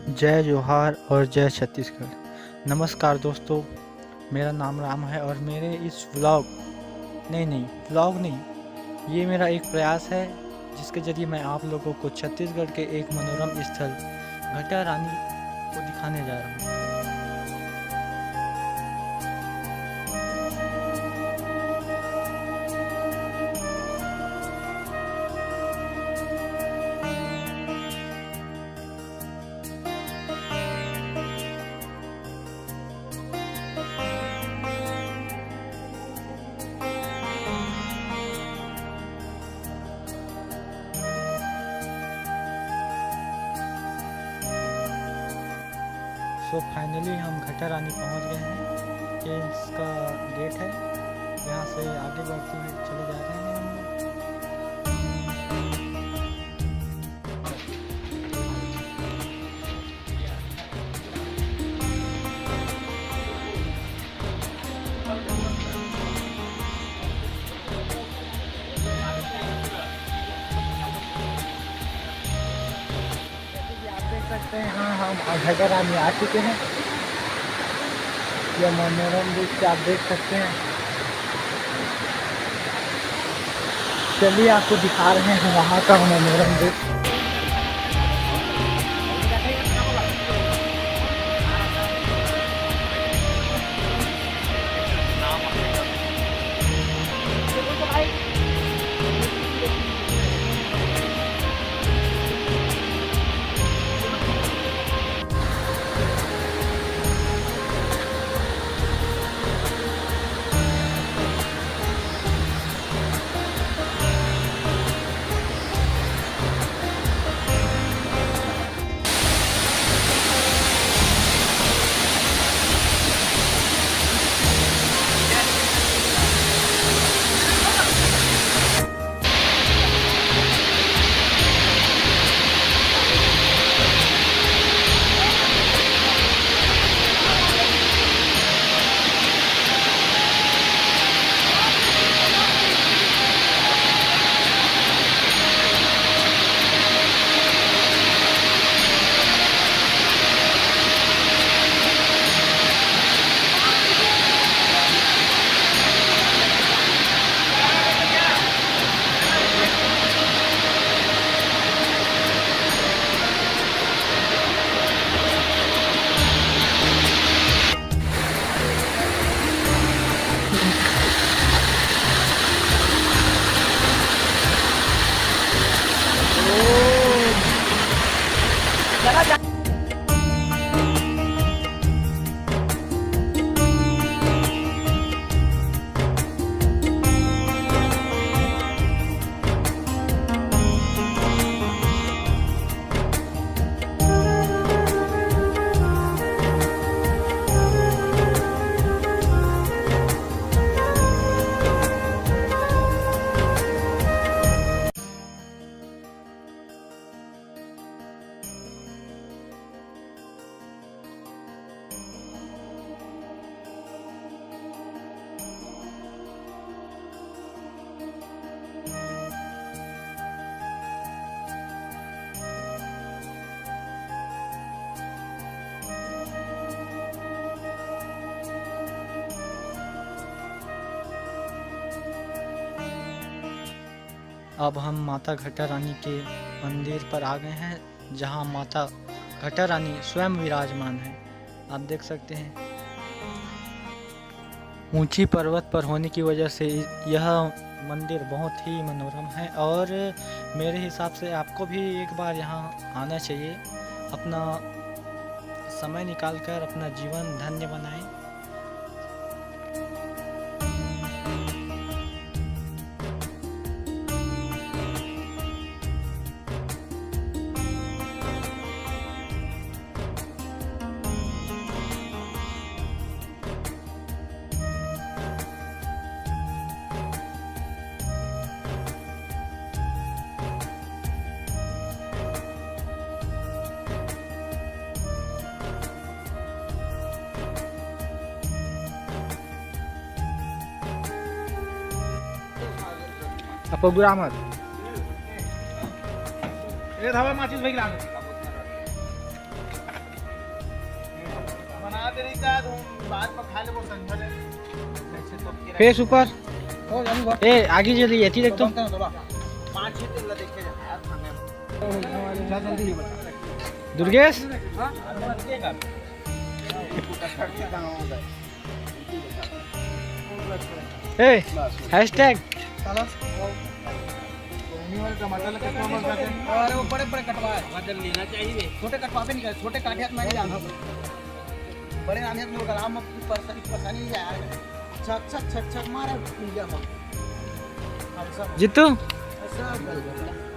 जय जोहार और जय छत्तीसगढ़। नमस्कार दोस्तों, मेरा नाम राम है और मेरे इस व्लॉग नहीं, ये मेरा एक प्रयास है जिसके ज़रिए मैं आप लोगों को छत्तीसगढ़ के एक मनोरम स्थल घटा रानी को दिखाने जा रहा हूँ। सो फाइनली हम घटा रानी पहुँच गए हैं। ये इसका गेट है, यहाँ से आगे बढ़ते हुए चले जा रहे हैं हम लोग। सकते हैं हाँ, हम घटा रानी आ चुके हैं। यह मनोरम दृश्य आप देख सकते हैं। चलिए आपको दिखा रहे हैं वहाँ का मनोरम दृश्य। अब हम माता घटा रानी के मंदिर पर आ गए हैं, जहां माता घटा रानी स्वयं विराजमान है। आप देख सकते हैं ऊंची पर्वत पर होने की वजह से यह मंदिर बहुत ही मनोरम है और मेरे हिसाब से आपको भी एक बार यहाँ आना चाहिए। अपना समय निकालकर अपना जीवन धन्य बनाएं। Apa gue amat? धावा माचिस भाई लाने फेस ऊपर ए आगे चली जाती देख तो दुर्गेश ए हैशटैग अरे वो बड़े बड़े कटवा बदल लेना चाहिए, छोटे कटवा पे नहीं कर, छोटे काटे हाथ में नहीं जाना, बड़े आने में आराम में परेशानी नहीं जाएगा। छक छक छक छक मारा इंडिया में जीतू सब